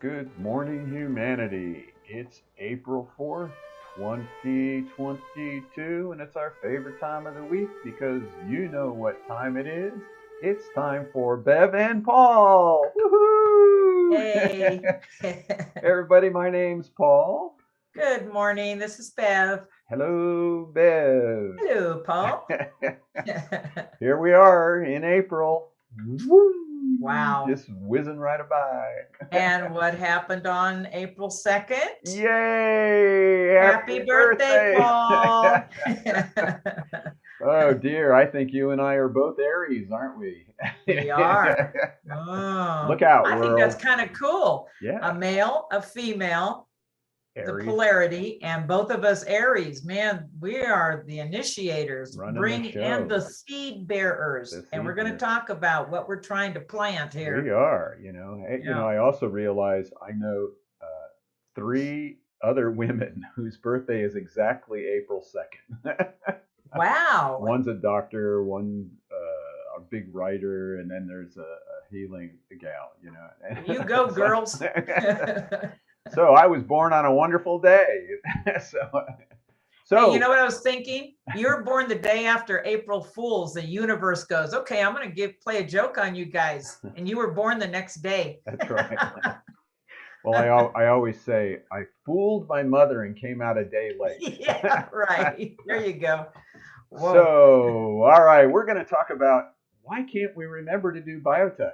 Good morning, humanity. It's April 4th, 2022, and it's our favorite time of the week because you know what time it is. It's time for Bev and Paul. Woohoo! Hey. Everybody, my name's Paul. Good morning. This is Bev. Hello, Bev. Hello, Paul. Here we are in April. Woo! Wow. Just whizzing right by. And what happened on April 2nd? Yay! Happy birthday, Paul. Oh dear, I think you and I are both Aries, aren't we? We are. Oh, Look out, I world. think that's kind of cool. Yeah. A male, a female, Aries. the polarity, and both of us Aries. Man, we are the initiators, and the seed bearers. And we're going to talk about what we're trying to plant here. We are, I also realize I know 3 other women whose birthday is exactly April 2nd. Wow. One's a doctor, one's a big writer, and then there's a healing gal, You go, girls. So I was born on a wonderful day. So hey, you know what I was thinking? You were born the day after April Fool's. The universe goes, okay, I'm going to play a joke on you guys. And you were born the next day. That's right. Well, I always say I fooled my mother and came out a day late. Yeah, right. There you go. Whoa. So, all right, we're going to talk about why can't we remember to do BioTouch?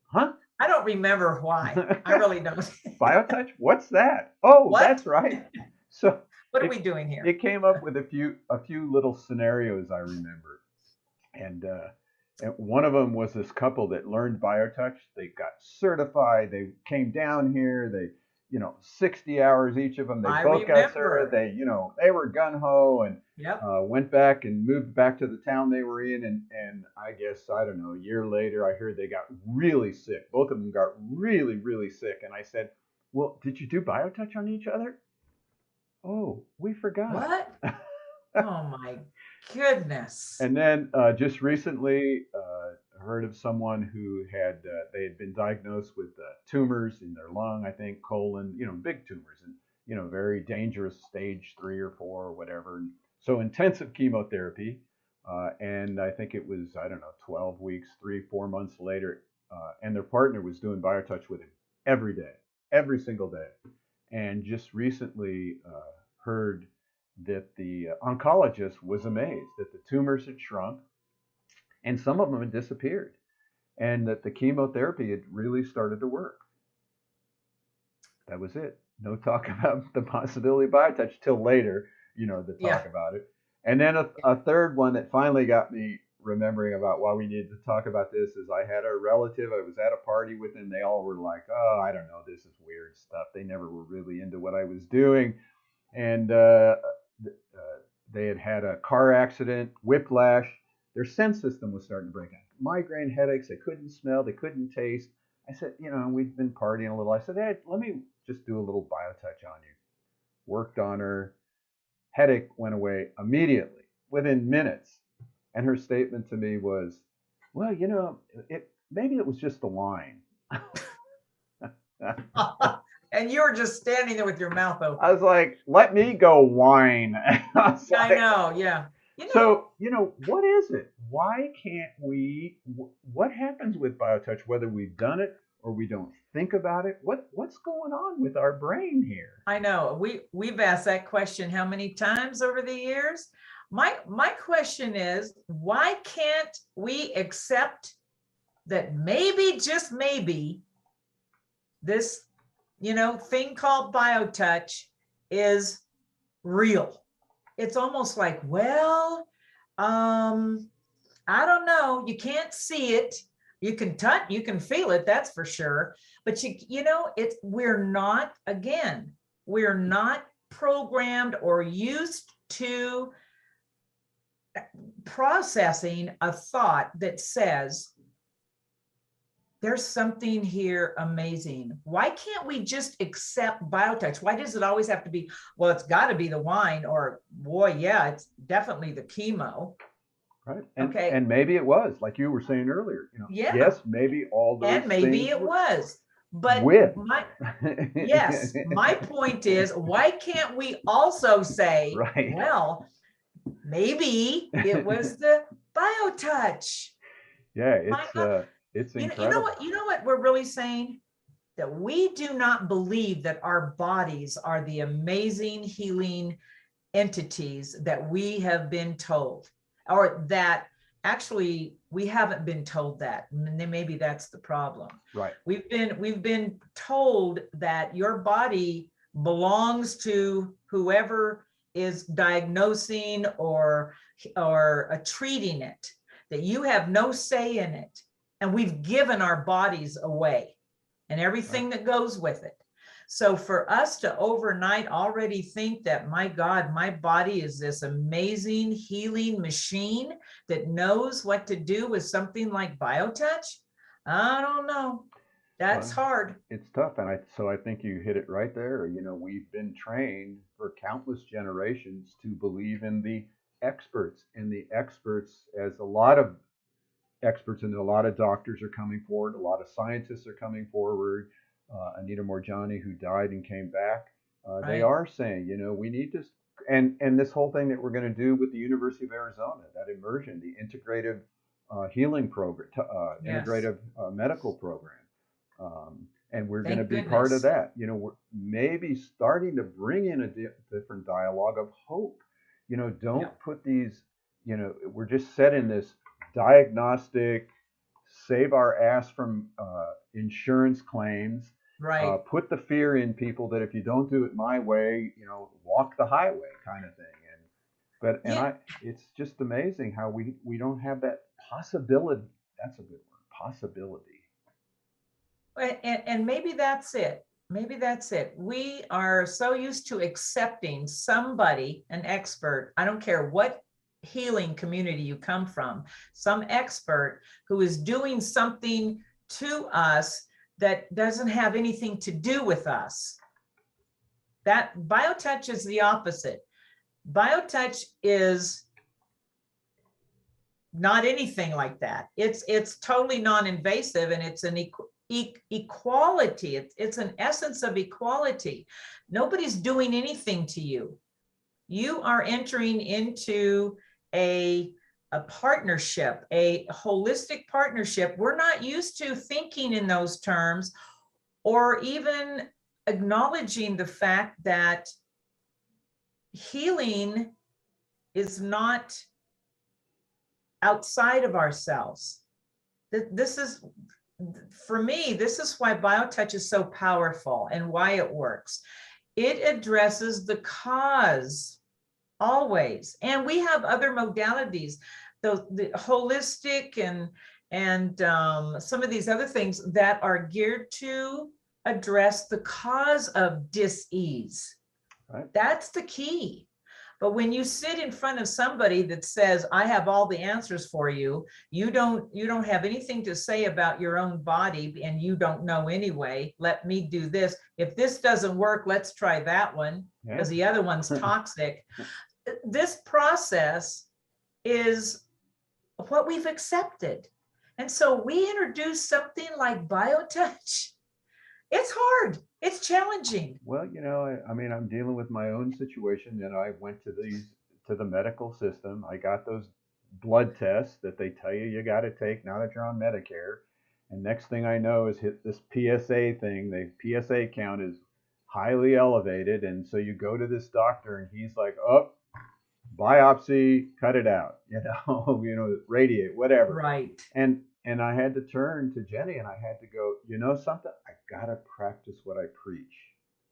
Huh? I don't remember why. I really don't. BioTouch? What's that? Oh, what? That's right. So what are we doing here? It came up with a few little scenarios I remember, and one of them was this couple that learned BioTouch. They got certified. They came down here. They 60 hours each of them. They both got certified. They were gun ho and went back and moved back to the town they were in. And I guess, I don't know, a year later, I heard they got really sick. Both of them got really, really sick. And I said, well, did you do BioTouch on each other? Oh, we forgot. What? Oh, my goodness. And then just recently, heard of someone who they had been diagnosed with tumors in their lung, I think colon, big tumors, and very dangerous stage 3 or 4 or whatever. And so intensive chemotherapy, and I think it was 12 weeks, 3-4 months later, and their partner was doing BioTouch with him every day, every single day, and just recently heard that the oncologist was amazed that the tumors had shrunk and some of them had disappeared and that the chemotherapy had really started to work. That was it. No talk about the possibility of BioTouch till later, to talk about it. And then a third one that finally got me remembering about why we needed to talk about this is I had a relative, I was at a party with them. They all were like, oh, I don't know, this is weird stuff. They never were really into what I was doing. And they had a car accident, whiplash. Their sense system was starting to break down. Migraine headaches. They couldn't smell. They couldn't taste. I said, we'd been partying a little. I said, hey, let me just do a little BioTouch on you. Worked on her. Headache went away immediately, within minutes. And her statement to me was, well, maybe it was just the wine. And you were just standing there with your mouth open. I was like, let me go wine. I know, yeah. So, what is it? Why can't we? What happens with BioTouch, whether we've done it or we don't think about it? What's going on with our brain here? I know. We've asked that question how many times over the years? My question is, why can't we accept that maybe, just maybe, this thing called BioTouch is real? It's almost like, well, I don't know. You can't see it. You can touch, you can feel it. That's for sure. But we're not programmed or used to processing a thought that says, there's something here amazing. Why can't we just accept BioTouch? Why does it always have to be, well, it's got to be the wine, or boy, yeah, it's definitely the chemo. Right. And maybe it was, like you were saying earlier, yes, maybe all those and maybe things it was. But with. my, yes, my point is, why can't we also say, Right. well, maybe it was the BioTouch. Yeah, My God, it's you know incredible. what, we're really saying? That we do not believe that our bodies are the amazing healing entities that we have been told, or that actually we haven't been told that. And maybe that's the problem. Right. We've been told that your body belongs to whoever is diagnosing or treating it, that you have no say in it, and we've given our bodies away and Right. everything that goes with it. So for us to overnight already think that, my God, my body is this amazing healing machine that knows what to do with something like BioTouch, I don't know. That's Well, hard. it's tough, and I think you hit it right there. You know, we've been trained for countless generations to believe in the experts, and the experts, as a lot of experts and a lot of doctors are coming forward, a lot of scientists are coming forward. Anita Morjani, who died and came back, they Right. are saying, you know, we need to, and this whole thing that we're going to do with the University of Arizona, that immersion, the integrative healing program, Yes. integrative medical program, and we're going to Thank be part of goodness. that. You know, we're maybe starting to bring in a different dialogue of hope. You know, don't Yep. put these. You know, we're just set in this diagnostic, save our ass from insurance claims, Right. put the fear in people that if you don't do it my way, you know, walk the highway kind of thing. And Yeah. it's just amazing how we don't have that possibility. That's a good word, possibility. And maybe that's it. Maybe that's it. We are so used to accepting somebody, an expert, I don't care what healing community you come from, some expert who is doing something to us that doesn't have anything to do with us. That BioTouch is the opposite. BioTouch is not anything like that. It's totally non-invasive, and it's an equality. It's an essence of equality. Nobody's doing anything to you. You are entering into a a partnership, a holistic partnership. We're not used to thinking in those terms, or even acknowledging the fact that healing is not outside of ourselves. This is, for me, this is why BioTouch is so powerful and why it works. It addresses the cause always. And we have other modalities, the holistic and some of these other things that are geared to address the cause of dis-ease. Right. That's the key. But when you sit in front of somebody that says, I have all the answers for you, you don't have anything to say about your own body, and you don't know anyway, let me do this. If this doesn't work, let's try that one Yeah. because the other one's toxic. This process is what we've accepted. And so we introduce something like BioTouch. It's hard. It's challenging. Well, you know, I mean, I'm dealing with my own situation, and I went to the medical system. I got those blood tests that they tell you got to take now that you're on Medicare. And next thing I know is hit this PSA thing. The PSA count is highly elevated, and so you go to this doctor, and he's like, "Oh, biopsy, cut it out, you know, you know, radiate, whatever." Right. And I had to turn to Jenny and I had to go, you know something? I gotta practice what I preach.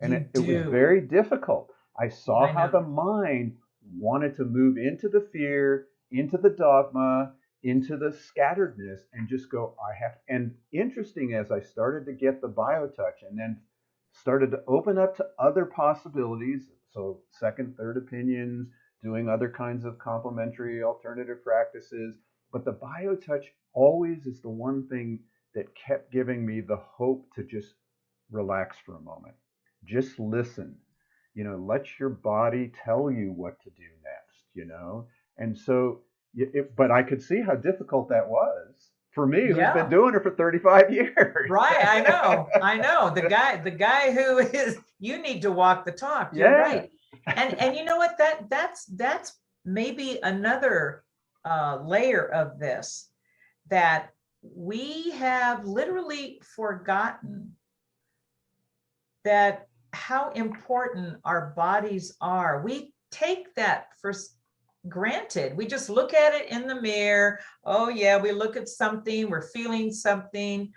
And You it was do. very difficult. I saw I how the know. mind wanted to move into the fear, into the dogma, into the scatteredness, and just go, I have. And interesting, as I started to get the BioTouch and then started to open up to other possibilities, so second, third opinions, doing other kinds of complementary alternative practices. But the BioTouch always is the one thing that kept giving me the hope to just relax for a moment. Just listen. You know, let your body tell you what to do next, you know? And so, but I could see how difficult that was. for me who's been Yeah. doing it for 35 years. Right. I know. The guy who is, you need to walk the talk. You're Yeah. right. And you know what? That's maybe another layer of this, that we have literally forgotten that how important our bodies are. We take that for granted. We just look at it in the mirror. Oh yeah, we look at something, we're feeling something,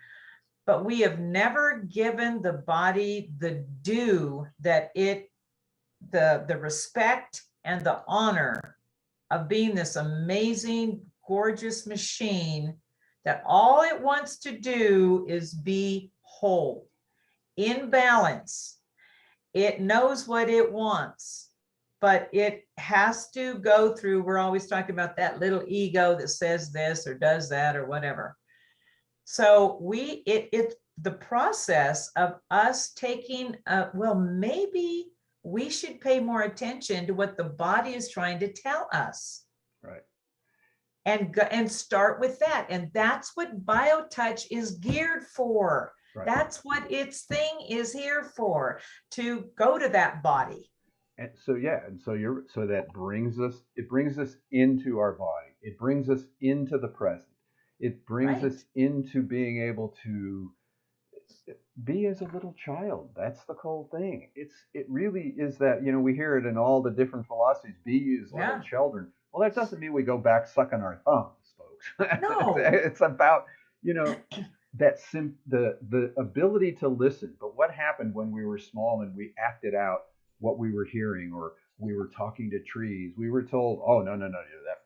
but we have never given the body the due that it, the respect and the honor of being this amazing, gorgeous machine that all it wants to do is be whole, in balance. It knows what it wants, but it has to go through, we're always talking about that little ego that says this or does that or whatever. So it's the process of us taking, well, maybe we should pay more attention to what the body is trying to tell us, Right. and start with that. And that's what BioTouch is geared for. Right. That's what its thing is here for, to go to that body. And so yeah, and so you're so that brings us it brings us into our body. It brings us into the present. It brings Right. us into being able to be as a little child. That's the whole thing. It really is that, we hear it in all the different philosophies, be as little Yeah. children. Well, that doesn't mean we go back sucking our thumbs, folks. No. It's about, the ability to listen. But what happened when we were small and we acted out what we were hearing, or we were talking to trees? We were told, oh no, no, no, that,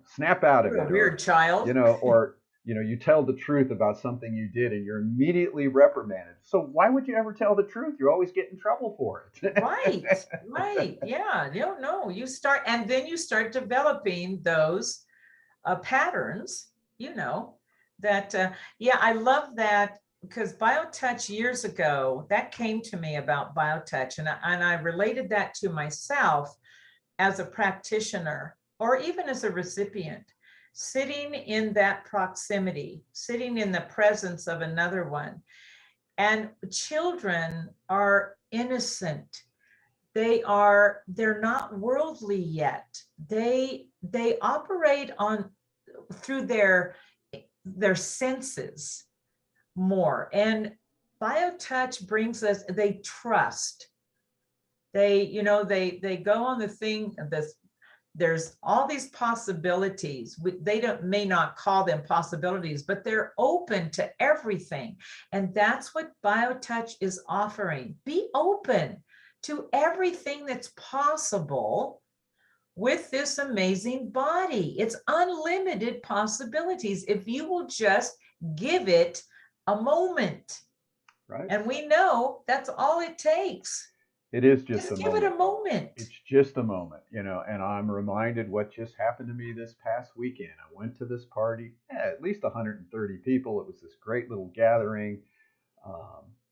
snap out of You're it, a weird child. or you tell the truth about something you did and you're immediately reprimanded. So why would you ever tell the truth? You're always getting in trouble for it. Right. Right. Yeah. No. You start, and then you start developing those patterns, that, yeah, I love that, because BioTouch years ago, that came to me about BioTouch, and I related that to myself as a practitioner, or even as a recipient, sitting in that proximity, sitting in the presence of another one. And children are innocent. They're not worldly yet. They operate on through their senses more. And BioTouch brings us, they trust. They go on the thing, this, there's all these possibilities. They may not call them possibilities, but they're open to everything. And that's what BioTouch is offering. Be open to everything that's possible with this amazing body. It's unlimited possibilities if you will just give it a moment. Right. And we know that's all it takes. It is just Just a give it moment. a moment. It's just a moment, and I'm reminded what just happened to me this past weekend. I went to this party, at least 130 people. It was this great little gathering.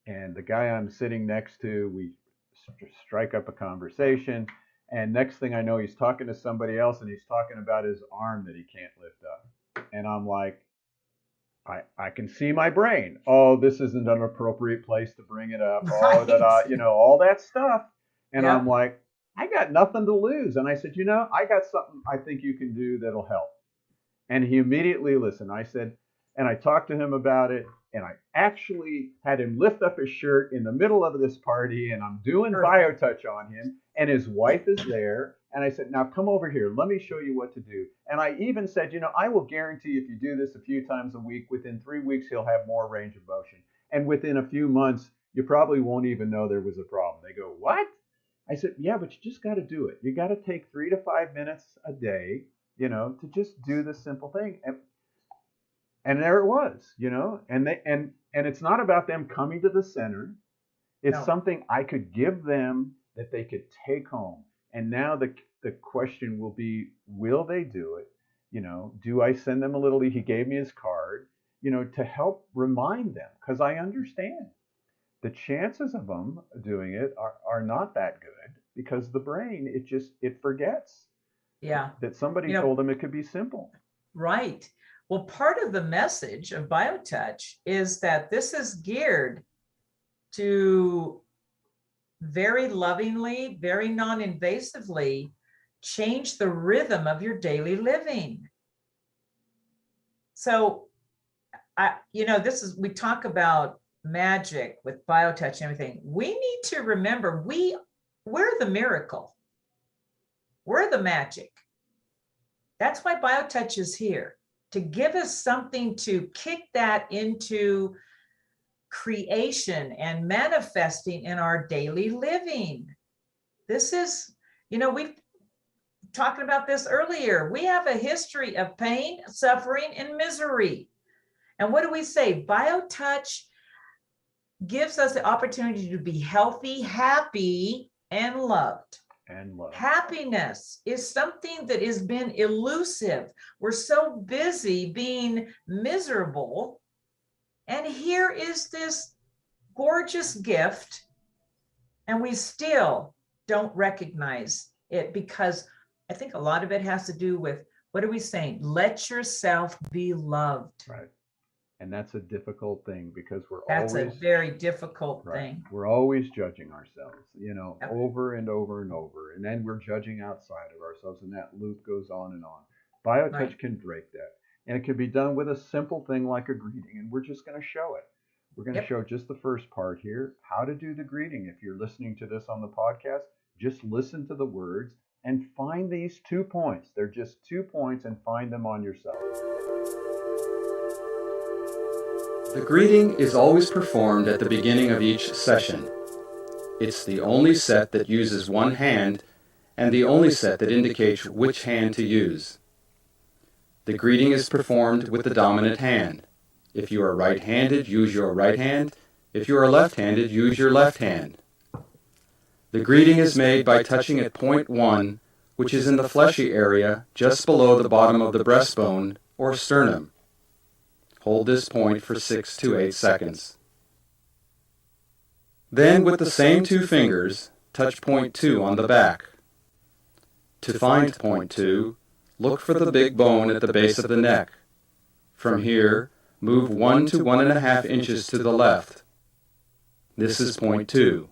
And the guy I'm sitting next to, we strike up a conversation. And next thing I know, he's talking to somebody else, and he's talking about his arm that he can't lift up. And I'm like, I can see my brain. Oh, this isn't an appropriate place to bring it up. Oh, Right. all that stuff. And I'm Yep. like, I got nothing to lose. And I said, I got something I think you can do that'll help. And he immediately listened. I said, and I talked to him about it. And I actually had him lift up his shirt in the middle of this party. And I'm doing Perfect. BioTouch on him. And his wife is there. And I said, now come over here. Let me show you what to do. And I even said, I will guarantee if you do this a few times a week, within 3 weeks, he'll have more range of motion. And within a few months, you probably won't even know there was a problem. They go, what? I said, yeah, but you just got to do it. You got to take 3 to 5 minutes a day, to just do this simple thing. And there it was, and it's not about them coming to the center. It's No. something I could give them that they could take home. And now the question will be, will they do it? Do I send them a little, he gave me his card, to help remind them, because I understand the chances of them doing it are not that good, because the brain, it forgets Yeah. that somebody told them it could be simple. Right. Well, part of the message of BioTouch is that this is geared to very lovingly, very non-invasively change the rhythm of your daily living. So, we talk about magic with BioTouch and everything. We need to remember we're the miracle. We're the magic. That's why BioTouch is here, to give us something to kick that into creation and manifesting in our daily living. This is, we've talked about this earlier. We have a history of pain, suffering, and misery. And what do we say? BioTouch gives us the opportunity to be healthy, happy, and loved. And love. Happiness is something that has been elusive. We're so busy being miserable. And here is this gorgeous gift, and we still don't recognize it, because I think a lot of it has to do with, what are we saying? Let yourself be loved. Right. And that's a difficult thing, because that's a very difficult thing. We're always judging ourselves, Yep. over and over and over. And then we're judging outside of ourselves, and that loop goes on and on. BioTouch Right. can break that. And it can be done with a simple thing like a greeting. And we're just going to show it. We're going to Yep. show just the first part here, how to do the greeting. If you're listening to this on the podcast, just listen to the words and find these 2 points. They're just 2 points, and find them on yourself. The greeting is always performed at the beginning of each session. It's the only set that uses one hand, and the only set that indicates which hand to use. The greeting is performed with the dominant hand. If you are right-handed, use your right hand. If you are left-handed, use your left hand. The greeting is made by touching at point 1, which is in the fleshy area just below the bottom of the breastbone or sternum. Hold this point for 6 to 8 seconds. Then, with the same 2 fingers, touch point 2 on the back. To find point 2, look for the big bone at the base of the neck. From here, move 1 to 1.5 inches to the left. This is point 2.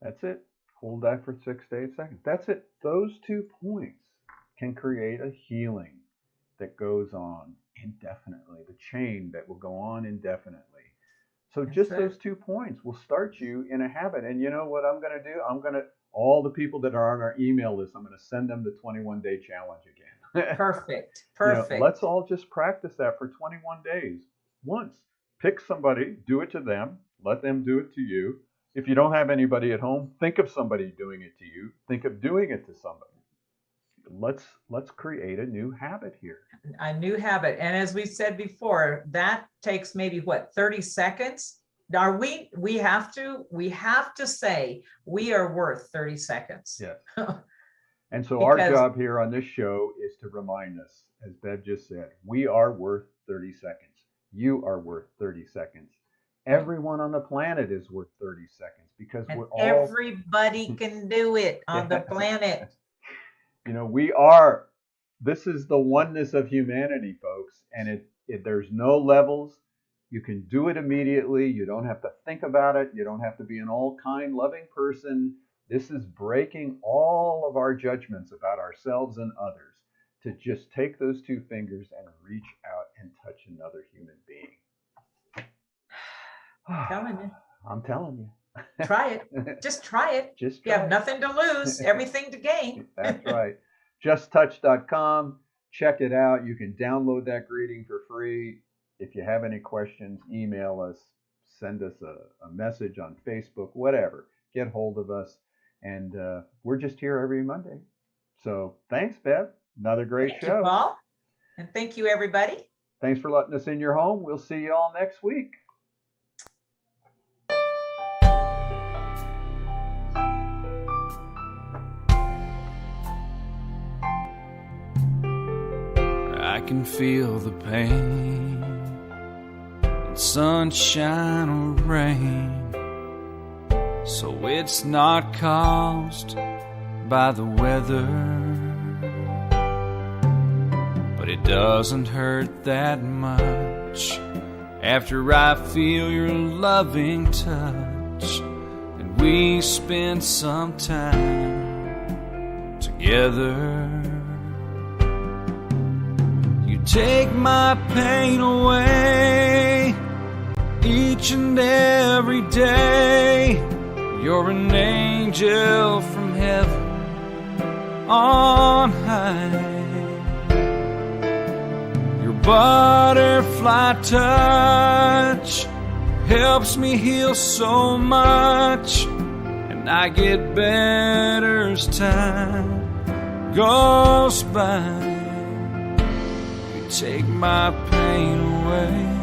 That's it. Hold that for 6 to 8 seconds. That's it. Those 2 points can create a healing that goes on indefinitely, the chain that will go on indefinitely. So just those 2 points will start you in a habit. And you know what I'm going to do? All the people that are on our email list, I'm going to send them the 21-day challenge again. Perfect. Let's all just practice that for 21 days. Once. Pick somebody, do it to them, let them do it to you. If you don't have anybody at home, think of somebody doing it to you. Think of doing it to somebody. Let's create a new habit here. A new habit. And as we said before, that takes maybe 30 seconds. We have to say we are worth 30 seconds. Yes. And so our job here on this show is to remind us, as Bev just said, we are worth 30 seconds. You are worth 30 seconds. Everyone on the planet is worth 30 seconds, because we're all... Everybody can do it on the planet. This is the oneness of humanity, folks. And there's no levels. You can do it immediately. You don't have to think about it. You don't have to be an all-kind, loving person. This is breaking all of our judgments about ourselves and others, to just take those 2 fingers and reach out and touch another human being. I'm telling you. Try it. Just try it. You have nothing to lose, everything to gain. That's right. JustTouch.com. Check it out. You can download that greeting for free. If you have any questions, email us, send us a message on Facebook, whatever. Get hold of us. And we're just here every Monday. So thanks, Bev. Another great show. Thank you, Paul. And thank you, everybody. Thanks for letting us in your home. We'll see you all next week. I can feel the pain in sunshine or rain, so it's not caused by the weather, but it it doesn't hurt that much after I feel your loving touch and we spend some time together. You take my pain away each and every day. You're an angel from heaven on high. Your butterfly touch helps me heal so much, and I get better as time goes by. You take my pain away.